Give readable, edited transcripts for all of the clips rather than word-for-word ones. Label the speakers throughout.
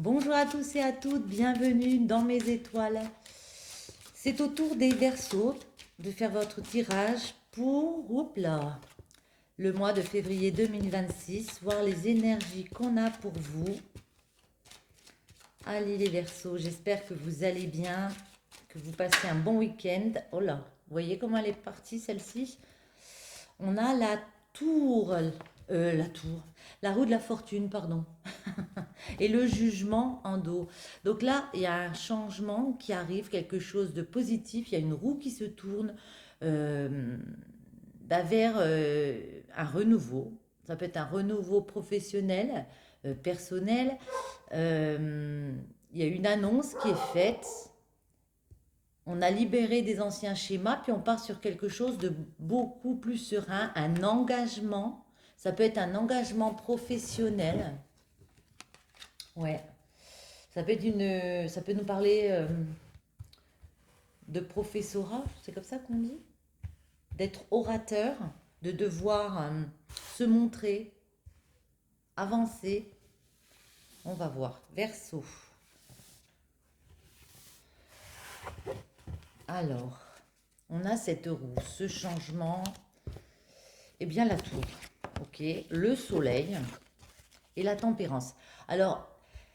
Speaker 1: Bonjour à tous et à toutes, bienvenue dans mes étoiles. C'est au tour des Verseaux de faire votre tirage pour le mois de février 2026, voir les énergies qu'on a pour vous. Allez les Verseaux, j'espère que vous allez bien, que vous passez un bon week-end. Oh là, vous voyez comment elle est partie celle-ci? On a la tour, la roue de la fortune, pardon. Et le jugement en dos. Donc là, il y a un changement qui arrive, quelque chose de positif. Il y a une roue qui se tourne euh, vers un renouveau. Ça peut être un renouveau professionnel, personnel. Il y a une annonce qui est faite. On a libéré des anciens schémas, puis on part sur quelque chose de beaucoup plus serein, un engagement. Ça peut être un engagement professionnel. Ouais. Ça peut nous parler de professorat, c'est comme ça qu'on dit, d'être orateur, de devoir se montrer, avancer. On va voir. Verseau. Alors, on a cette roue, ce changement. Eh bien, la tour. Ok. Le soleil et la tempérance. Alors,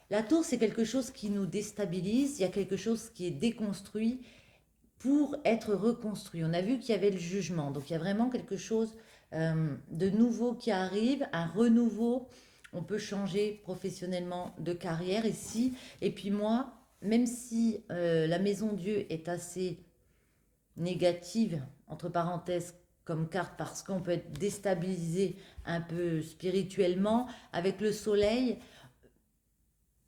Speaker 1: la tour, c'est quelque chose qui nous déstabilise. Il y a quelque chose qui est déconstruit pour être reconstruit. On a vu qu'il y avait le jugement, donc il y a vraiment quelque chose de nouveau qui arrive, un renouveau. On peut changer professionnellement de carrière ici. Et puis moi, même si la maison Dieu est assez négative, entre parenthèses, comme carte, parce qu'on peut être déstabilisé un peu spirituellement, avec le soleil,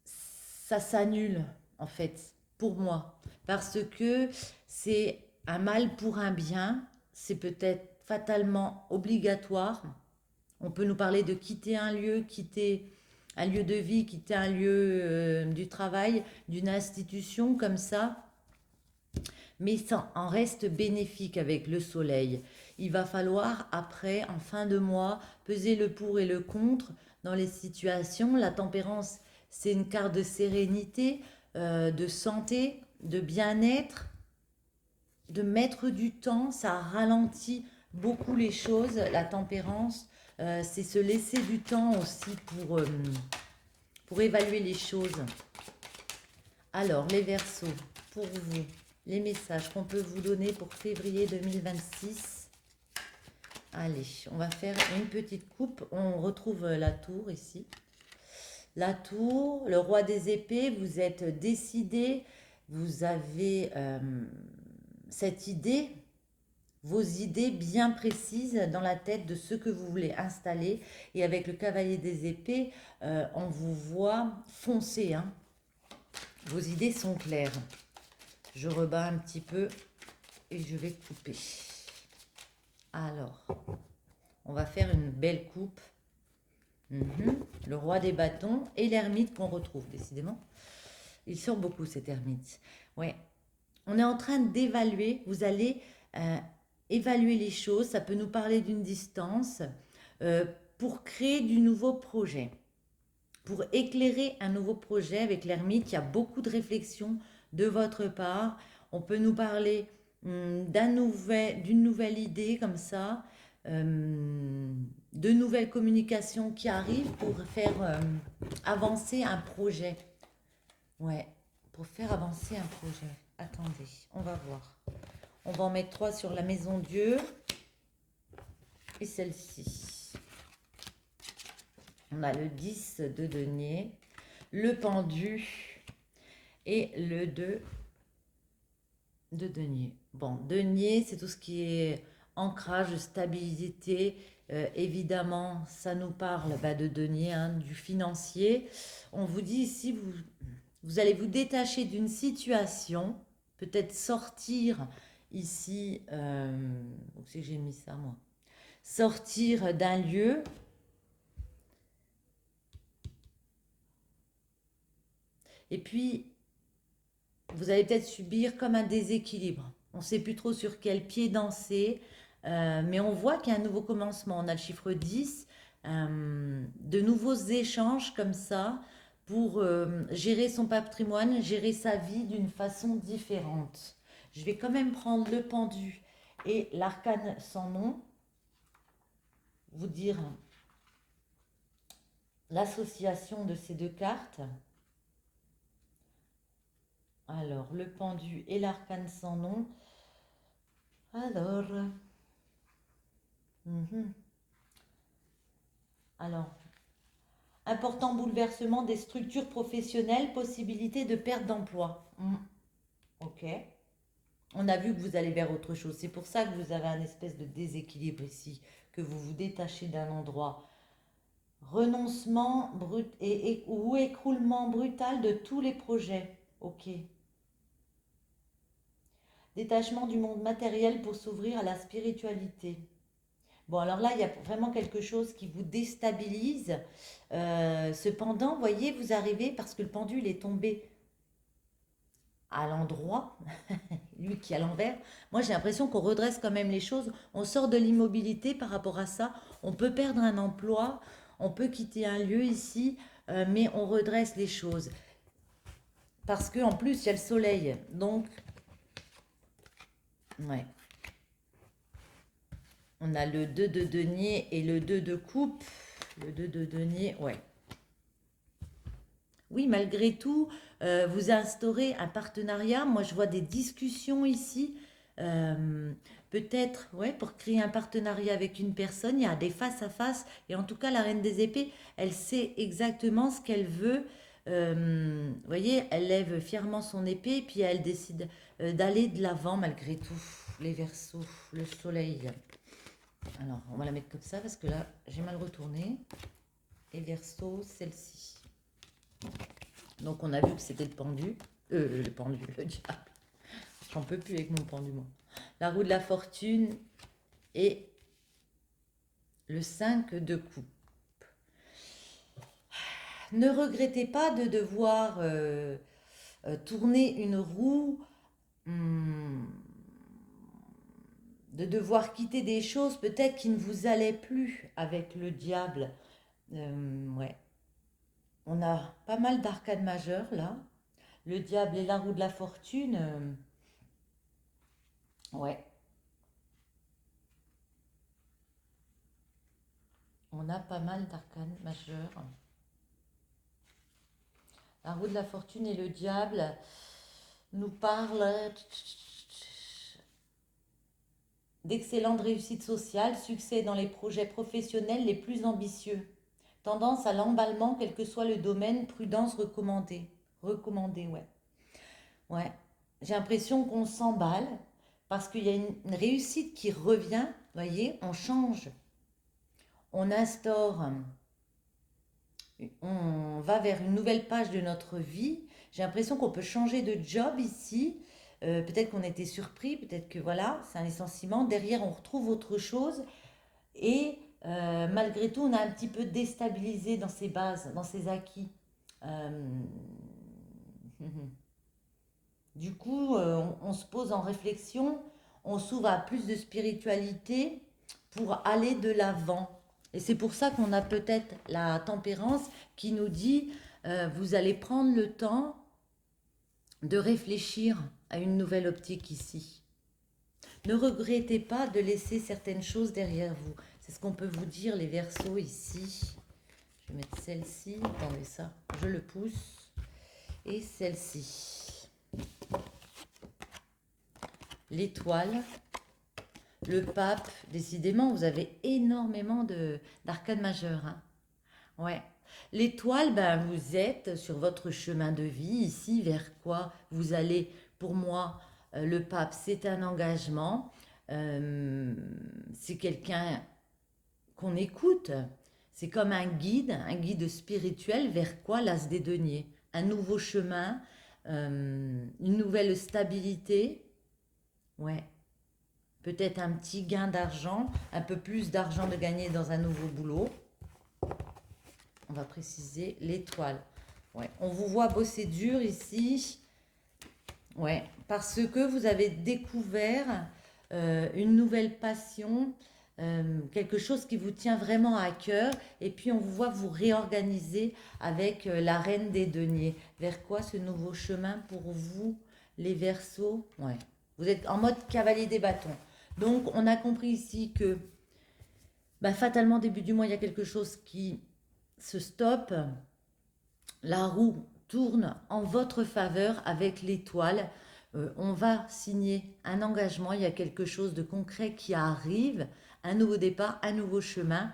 Speaker 1: ça s'annule en fait pour moi parce que c'est un mal pour un bien, c'est peut-être fatalement obligatoire. On peut nous parler de quitter un lieu de vie, quitter un lieu du travail, d'une institution comme ça, mais ça en reste bénéfique avec le soleil. Il va falloir après, en fin de mois, peser le pour et le contre dans les situations. La tempérance, c'est une carte de sérénité, de santé, de bien-être, de mettre du temps. Ça ralentit beaucoup les choses. La tempérance, c'est se laisser du temps aussi pour évaluer les choses. Alors, les Verseaux, pour vous, les messages qu'on peut vous donner pour février 2026. Allez, on va faire une petite coupe. On retrouve la tour ici. La tour, le roi des épées, vous êtes décidé, vous avez cette idée, vos idées bien précises dans la tête de ce que vous voulez installer. Et avec le cavalier des épées, on vous voit foncer, hein. Vos idées sont claires. Je rebats un petit peu et je vais couper. Alors, on va faire une belle coupe. Le roi des bâtons et l'ermite qu'on retrouve, décidément. Il sort beaucoup, cet ermite. Ouais. On est en train d'évaluer. Vous allez euh, évaluer les choses. Ça peut nous parler d'une distance euh, pour créer du nouveau projet. Pour éclairer un nouveau projet avec l'ermite, il y a beaucoup de réflexions de votre part. On peut nous parler d'une nouvelle idée comme ça, de nouvelles communications qui arrivent pour faire avancer un projet. Ouais, pour faire avancer un projet. Attendez, on va voir. On va en mettre trois sur la maison Dieu et celle-ci. On a le 10 de denier, le pendu et le 2 de denier. Bon, denier, c'est tout ce qui est ancrage, stabilité. Évidemment, ça nous parle de denier, hein, du financier. On vous dit ici, vous allez vous détacher d'une situation, peut-être sortir ici, où c'est que j'ai mis ça moi, sortir d'un lieu. Et puis, vous allez peut-être subir comme un déséquilibre. On ne sait plus trop sur quel pied danser, mais on voit qu'il y a un nouveau commencement. On a le chiffre 10, de nouveaux échanges comme ça pour gérer son patrimoine, gérer sa vie d'une façon différente. Je vais quand même prendre le pendu et l'arcane sans nom, vous dire l'association de ces deux cartes. Alors, le pendu et l'arcane sans nom. Alors, mhm. Alors, important bouleversement des structures professionnelles, possibilité de perte d'emploi. Ok. On a vu que vous allez vers autre chose. C'est pour ça que vous avez un espèce de déséquilibre ici, que vous vous détachez d'un endroit. Renoncement brut ou écroulement brutal de tous les projets. Ok. Détachement du monde matériel pour s'ouvrir à la spiritualité. Bon, alors là, il y a vraiment quelque chose qui vous déstabilise. Cependant, vous voyez, vous arrivez parce que le pendule est tombé à l'endroit, lui qui est à l'envers. Moi, j'ai l'impression qu'on redresse quand même les choses. On sort de l'immobilité par rapport à ça. On peut perdre un emploi, on peut quitter un lieu ici, mais on redresse les choses. Parce qu'en plus, il y a le soleil. Donc, ouais. On a le 2 de denier et le 2 de coupe. Le 2 de denier, ouais. Oui, malgré tout, vous instaurez un partenariat. Moi, je vois des discussions ici. Peut-être, ouais, pour créer un partenariat avec une personne, il y a des face à face. Et en tout cas, la reine des épées, elle sait exactement ce qu'elle veut. Vous voyez, elle lève fièrement son épée, puis elle décide d'aller de l'avant malgré tout. Les Verseaux, le soleil. Alors, on va la mettre comme ça parce que là, j'ai mal retourné. Et Verseau, celle-ci. Donc, on a vu que c'était le pendu. Le pendu, le diable. J'en peux plus avec mon pendu, moi. La roue de la fortune et le 5 de coupe. Ne regrettez pas de devoir tourner une roue, de devoir quitter des choses peut-être qui ne vous allaient plus avec le diable. Ouais. On a pas mal d'arcades majeures là. Le diable et la roue de la fortune. Ouais. On a pas mal d'arcanes majeures. La roue de la fortune et le diable nous parlent d'excellentes réussites sociales, succès dans les projets professionnels les plus ambitieux. Tendance à l'emballement, quel que soit le domaine, prudence recommandée. Recommandée, ouais. Ouais. J'ai l'impression qu'on s'emballe parce qu'il y a une réussite qui revient. Vous voyez, on change, on instaure, on va vers une nouvelle page de notre vie. J'ai l'impression qu'on peut changer de job ici. Peut-être qu'on était surpris, peut-être que voilà, c'est un licenciement. Derrière, on retrouve autre chose. Et malgré tout, on a un petit peu déstabilisé dans ses bases, dans ses acquis. Euh, Du coup, on se pose en réflexion, on s'ouvre à plus de spiritualité pour aller de l'avant. Et c'est pour ça qu'on a peut-être la tempérance qui nous dit, vous allez prendre le temps de réfléchir à une nouvelle optique ici. Ne regrettez pas de laisser certaines choses derrière vous. C'est ce qu'on peut vous dire, les Verseaux, ici. Je vais mettre celle-ci. Attendez ça, je le pousse. Et celle-ci. L'étoile, le pape. Décidément, vous avez énormément d'arcades majeures. Hein. Ouais. L'étoile, ben, vous êtes sur votre chemin de vie ici, vers quoi vous allez. Pour moi, le pape, c'est un engagement. C'est quelqu'un qu'on écoute. C'est comme un guide spirituel vers quoi l'as des deniers. Un nouveau chemin, une nouvelle stabilité. Ouais. Peut-être un petit gain d'argent, un peu plus d'argent de gagner dans un nouveau boulot. On va préciser l'étoile. Ouais. On vous voit bosser dur ici. Ouais. Parce que vous avez découvert une nouvelle passion. quelque chose qui vous tient vraiment à cœur. Et puis on vous voit vous réorganiser avec la reine des deniers. Vers quoi ce nouveau chemin pour vous, les Verseaux? Ouais. Vous êtes en mode cavalier des bâtons. Donc on a compris ici que bah, fatalement, début du mois, il y a quelque chose qui se stoppe. La roue tourne en votre faveur avec l'étoile. On va signer un engagement, il y a quelque chose de concret qui arrive, un nouveau départ, un nouveau chemin.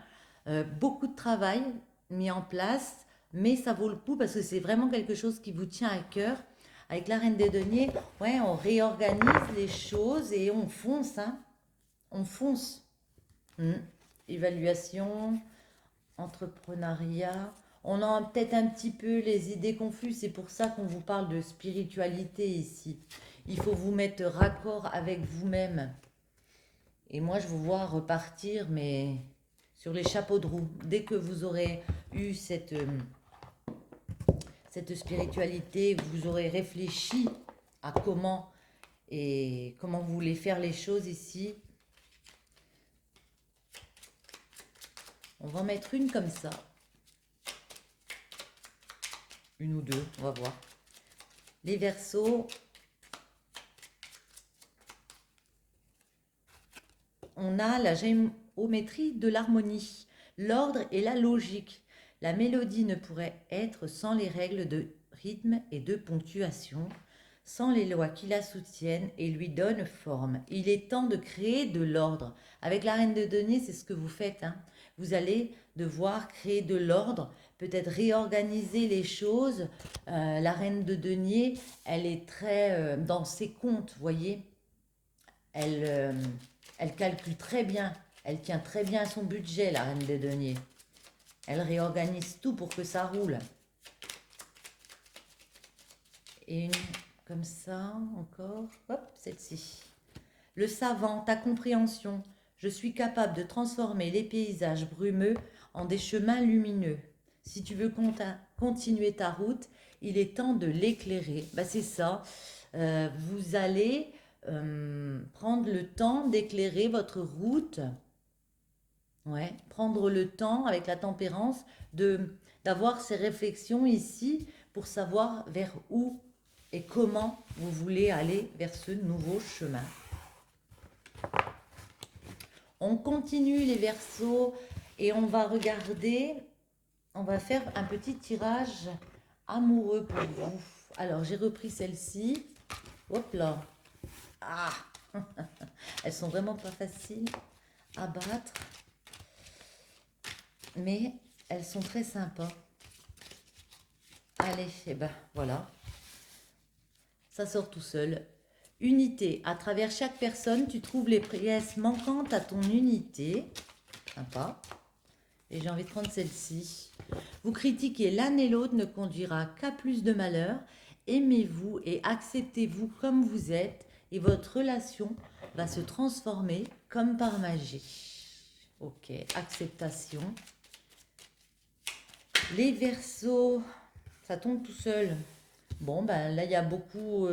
Speaker 1: Beaucoup de travail mis en place, mais ça vaut le coup parce que c'est vraiment quelque chose qui vous tient à cœur. Avec la Reine des Deniers, ouais, on réorganise les choses et on fonce, hein. On fonce. Hmm. Évaluation, entrepreneuriat. On a peut-être un petit peu les idées confuses, c'est pour ça qu'on vous parle de spiritualité ici. Il faut vous mettre raccord avec vous-même. Et moi, je vous vois repartir, mais sur les chapeaux de roue. Dès que vous aurez eu cette spiritualité, vous aurez réfléchi à comment vous voulez faire les choses ici. On va en mettre une comme ça. Une ou deux, on va voir. Les Verseaux, on a la géométrie de l'harmonie, l'ordre et la logique. La mélodie ne pourrait être sans les règles de rythme et de ponctuation, sans les lois qui la soutiennent et lui donnent forme. Il est temps de créer de l'ordre. Avec la Reine de Deniers, c'est ce que vous faites, hein. Vous allez devoir créer de l'ordre, peut-être réorganiser les choses. La Reine de Deniers, elle est très dans ses comptes, vous voyez. Elle, elle calcule très bien, elle tient très bien à son budget, la Reine des Deniers. Elle réorganise tout pour que ça roule. Et une comme ça, encore. Hop, celle-ci. Le savant, ta compréhension. Je suis capable de transformer les paysages brumeux en des chemins lumineux. Si tu veux continuer ta route, il est temps de l'éclairer. Bah, c'est ça. Vous allez prendre le temps d'éclairer votre route. Ouais, prendre le temps avec la tempérance d'avoir ces réflexions ici pour savoir vers où et comment vous voulez aller vers ce nouveau chemin. On continue les Verseaux et on va regarder, on va faire un petit tirage amoureux pour vous. Alors, j'ai repris celle-ci. Hop là. Ah, elles sont vraiment pas faciles à battre, mais elles sont très sympas. Allez, et ben voilà. Ça sort tout seul. Unité. À travers chaque personne, tu trouves les pièces manquantes à ton unité. Sympa. Et j'ai envie de prendre celle-ci. Vous critiquer l'un et l'autre ne conduira qu'à plus de malheur. Aimez-vous et acceptez-vous comme vous êtes et votre relation va se transformer comme par magie. Ok, acceptation. Les Verseaux, ça tombe tout seul. Bon, ben là, il y a beaucoup,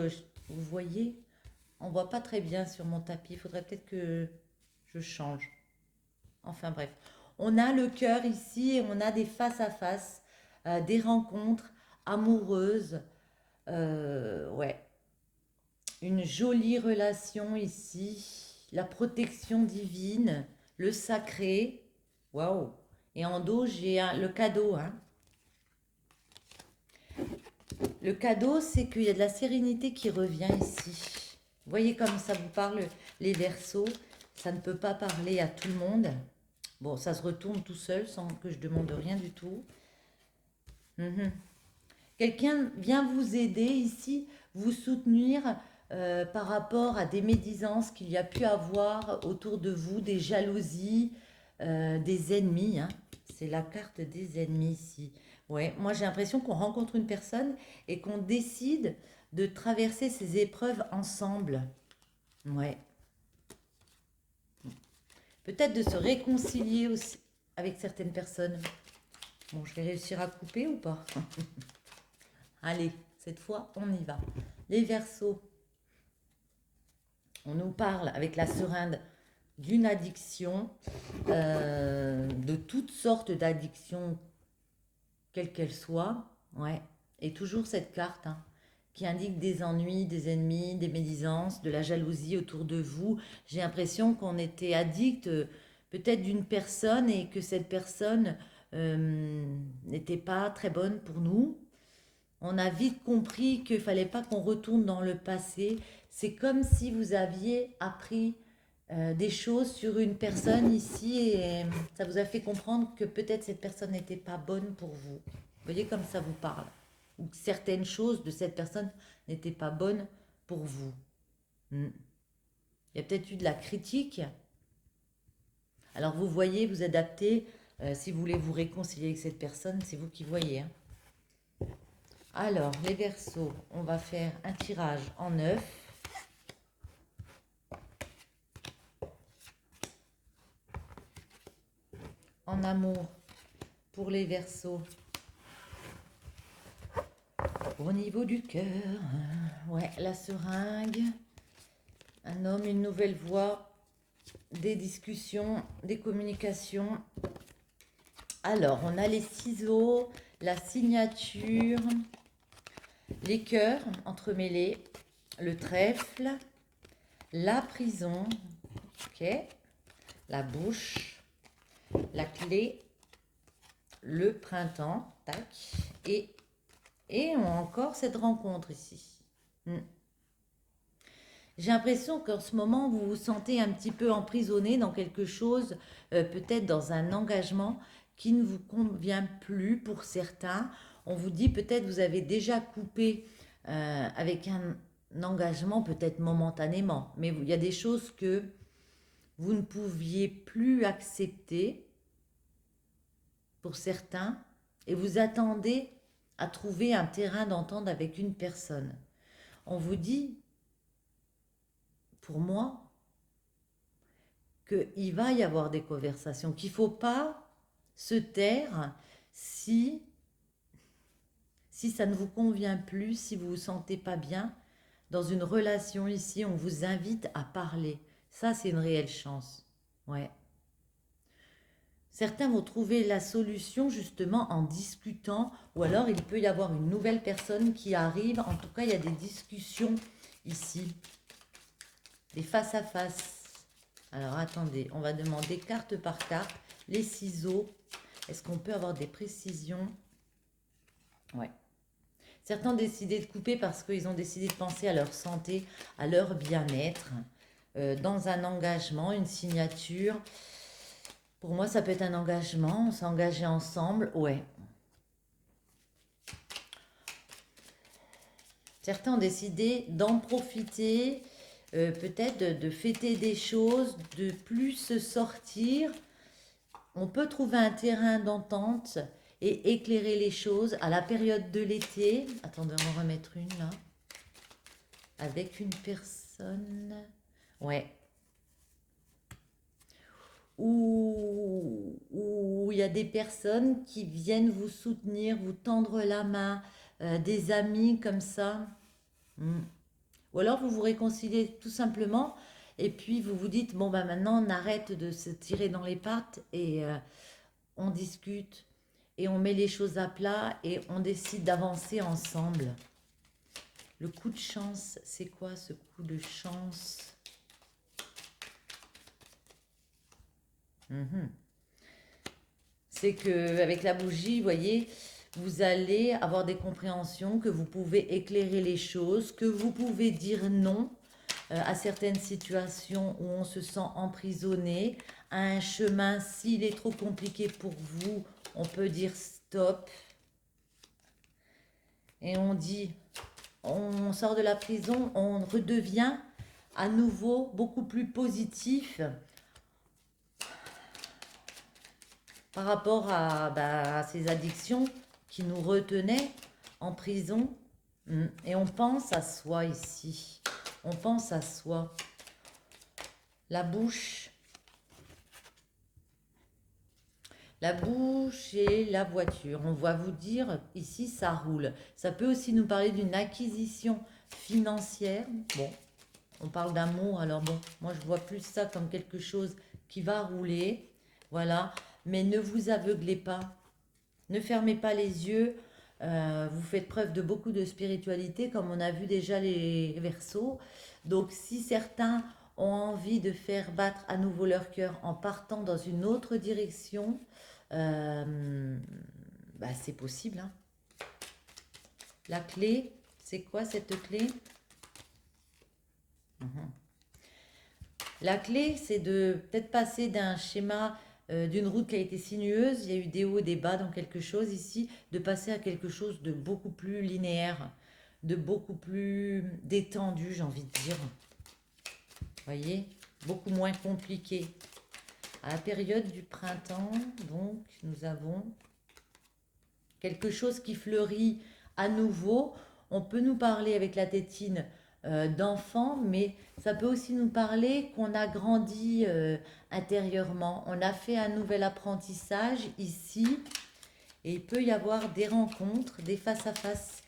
Speaker 1: vous voyez, on voit pas très bien sur mon tapis. Il faudrait peut-être que je change. Enfin bref, on a le cœur ici et on a des face-à-face, des rencontres amoureuses. Ouais, une jolie relation ici. La protection divine, le sacré. Waouh! Et en dos, j'ai le cadeau, hein. Le cadeau, c'est qu'il y a de la sérénité qui revient ici. Vous voyez comme ça vous parle les Verseaux. Ça ne peut pas parler à tout le monde. Bon, ça se retourne tout seul sans que je demande rien du tout. Quelqu'un vient vous aider ici, vous soutenir par rapport à des médisances qu'il y a pu avoir autour de vous, des jalousies, des ennemis, hein. C'est la carte des ennemis ici. Ouais, moi j'ai l'impression qu'on rencontre une personne et qu'on décide de traverser ces épreuves ensemble. Ouais. Peut-être de se réconcilier aussi avec certaines personnes. Bon, je vais réussir à couper ou pas? Allez, cette fois, on y va. Les Verseaux, on nous parle avec la seringue d'une addiction, de toutes sortes d'addictions, quelle qu'elle soit. Ouais. Et toujours cette carte, hein, qui indique des ennuis, des ennemis, des médisances, de la jalousie autour de vous. J'ai l'impression qu'on était addict peut-être d'une personne et que cette personne n'était pas très bonne pour nous. On a vite compris qu'il fallait pas qu'on retourne dans le passé. C'est comme si vous aviez appris des choses sur une personne ici et ça vous a fait comprendre que peut-être cette personne n'était pas bonne pour vous. Vous voyez comme ça vous parle. Ou que certaines choses de cette personne n'étaient pas bonnes pour vous. Hmm. Il y a peut-être eu de la critique. Alors vous voyez, vous adaptez. Si vous voulez vous réconcilier avec cette personne, c'est vous qui voyez, hein. Alors, les Verseaux, on va faire un tirage en 9. En amour, pour les Verseaux. Au niveau du cœur, ouais, la seringue. Un homme, une nouvelle voie, des discussions, des communications. Alors, on a les ciseaux, la signature, les cœurs entremêlés, le trèfle, la prison, ok, la bouche, la clé, le printemps, tac, et encore cette rencontre ici. J'ai l'impression qu'en ce moment, vous vous sentez un petit peu emprisonné dans quelque chose, peut-être dans un engagement qui ne vous convient plus pour certains. On vous dit peut-être vous avez déjà coupé avec un engagement, peut-être momentanément, mais il y a des choses que vous ne pouviez plus accepter pour certains et vous attendez à trouver un terrain d'entente avec une personne. On vous dit, pour moi, qu'il va y avoir des conversations, qu'il ne faut pas se taire si ça ne vous convient plus, si vous ne vous sentez pas bien. Dans une relation ici, on vous invite à parler. Ça, c'est une réelle chance. Ouais. Certains vont trouver la solution justement en discutant, ou alors il peut y avoir une nouvelle personne qui arrive. En tout cas, il y a des discussions ici, des face à face. Alors attendez, on va demander carte par carte. Les ciseaux, est-ce qu'on peut avoir des précisions? Ouais. Certains ont décidé de couper parce qu'ils ont décidé de penser à leur santé, à leur bien-être, dans un engagement, une signature. Pour moi, ça peut être un engagement, on s'est engagé ensemble, ouais. Certains ont décidé d'en profiter, peut-être de fêter des choses, de plus sortir. On peut trouver un terrain d'entente et éclairer les choses à la période de l'été. Attendez, on va en remettre une là. Avec une personne. Ouais. Où il y a des personnes qui viennent vous soutenir, vous tendre la main, des amis comme ça. Ou alors vous vous réconciliez tout simplement et puis vous vous dites, bon ben maintenant on arrête de se tirer dans les pattes et on discute et on met les choses à plat et on décide d'avancer ensemble. Le coup de chance, c'est quoi ce coup de chance? C'est qu'avec la bougie, vous voyez, vous allez avoir des compréhensions, que vous pouvez éclairer les choses, que vous pouvez dire non à certaines situations où on se sent emprisonné, à un chemin, s'il est trop compliqué pour vous, on peut dire stop. Et on dit, on sort de la prison, on redevient à nouveau beaucoup plus positif par rapport à ces addictions qui nous retenaient en prison. Et on pense à soi ici. On pense à soi. La bouche. La bouche et la voiture. On va vous dire, ici, ça roule. Ça peut aussi nous parler d'une acquisition financière. Bon. On parle d'amour, alors bon, moi je vois plus ça comme quelque chose qui va rouler, voilà. Mais ne vous aveuglez pas, ne fermez pas les yeux. Vous faites preuve de beaucoup de spiritualité, comme on a vu déjà les Verseaux. Donc, si certains ont envie de faire battre à nouveau leur cœur en partant dans une autre direction, euh, bah, c'est possible, hein. La clé, c'est quoi cette clé? Mhm. La clé, c'est de peut-être passer d'un schéma, d'une route qui a été sinueuse, il y a eu des hauts et des bas dans quelque chose ici, de passer à quelque chose de beaucoup plus linéaire, de beaucoup plus détendu, j'ai envie de dire. Voyez, beaucoup moins compliqué. À la période du printemps, donc, nous avons quelque chose qui fleurit à nouveau. On peut nous parler avec la tétine d'enfant, mais ça peut aussi nous parler qu'on a grandi intérieurement. On a fait un nouvel apprentissage ici et il peut y avoir des rencontres, des face-à-face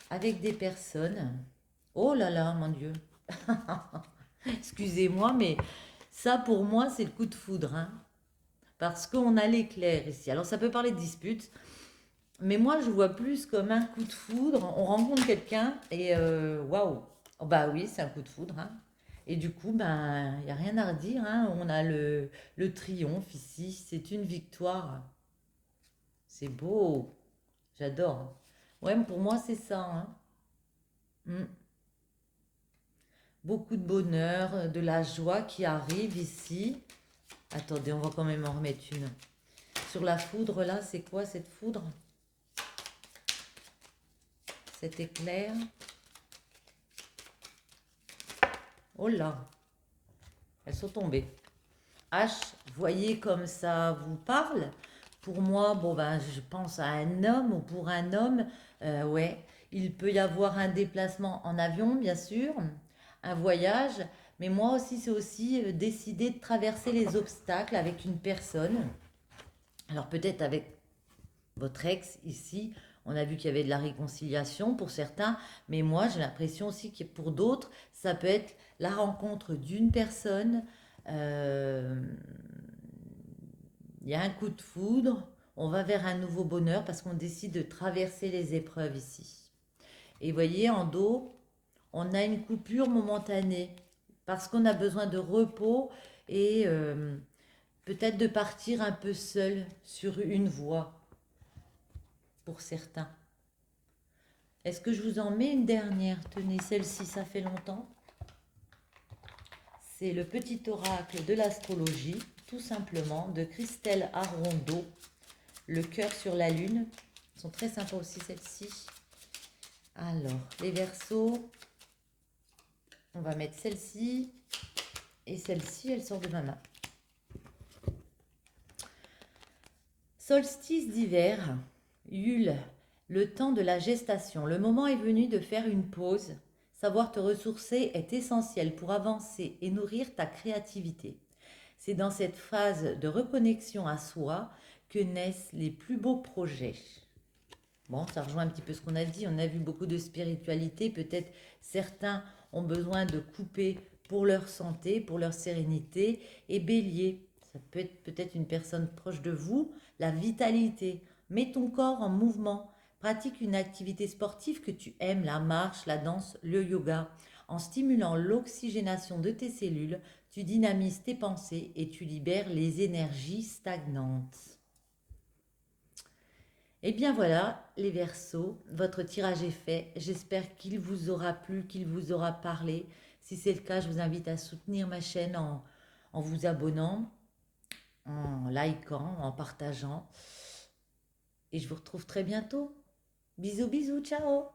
Speaker 1: avec des personnes. Oh là là, mon Dieu. Excusez-moi, mais ça pour moi c'est le coup de foudre, hein, parce qu'on a l'éclair ici. Alors ça peut parler de dispute, mais moi, je vois plus comme un coup de foudre. On rencontre quelqu'un et waouh! Oh, bah oui, c'est un coup de foudre, hein. Et du coup, ben, il n'y a rien à redire, hein. On a le triomphe ici. C'est une victoire. C'est beau. J'adore. Ouais, pour moi, c'est ça, hein. Mm. Beaucoup de bonheur, de la joie qui arrive ici. Attendez, on va quand même en remettre une. Sur la foudre, là, c'est quoi cette foudre? Cet éclair? Oh là, elles sont tombées. H, voyez comme ça vous parle. Pour moi, bon ben, je pense à un homme ou pour un homme, ouais, il peut y avoir un déplacement en avion, bien sûr, un voyage, mais moi aussi, c'est aussi décider de traverser les obstacles avec une personne. Alors peut-être avec votre ex ici, on a vu qu'il y avait de la réconciliation pour certains, mais moi j'ai l'impression aussi que pour d'autres, ça peut être la rencontre d'une personne. euh, il y a un coup de foudre, on va vers un nouveau bonheur parce qu'on décide de traverser les épreuves ici. Et vous voyez, en dos, on a une coupure momentanée parce qu'on a besoin de repos et peut-être de partir un peu seul sur une voie pour certains. Est-ce que je vous en mets une dernière? Tenez, celle-ci, ça fait longtemps. C'est le petit oracle de l'astrologie, tout simplement, de Christelle Arondeau, le cœur sur la lune. Elles sont très sympas aussi, celles-ci. Alors, les Verseaux, on va mettre celle-ci et celle-ci, elle sort de ma main. Solstice d'hiver, Yule, le temps de la gestation. Le moment est venu de faire une pause. Savoir te ressourcer est essentiel pour avancer et nourrir ta créativité. C'est dans cette phase de reconnexion à soi que naissent les plus beaux projets. Bon, ça rejoint un petit peu ce qu'on a dit. On a vu beaucoup de spiritualité. Peut-être certains ont besoin de couper pour leur santé, pour leur sérénité. Et Bélier, ça peut être peut-être une personne proche de vous. La vitalité. Mets ton corps en mouvement. Pratique une activité sportive que tu aimes, la marche, la danse, le yoga. En stimulant l'oxygénation de tes cellules, tu dynamises tes pensées et tu libères les énergies stagnantes. Et bien voilà, les Verseaux, votre tirage est fait. J'espère qu'il vous aura plu, qu'il vous aura parlé. Si c'est le cas, je vous invite à soutenir ma chaîne en vous abonnant, en likant, en partageant. Et je vous retrouve très bientôt. Bisous, bisous, ciao!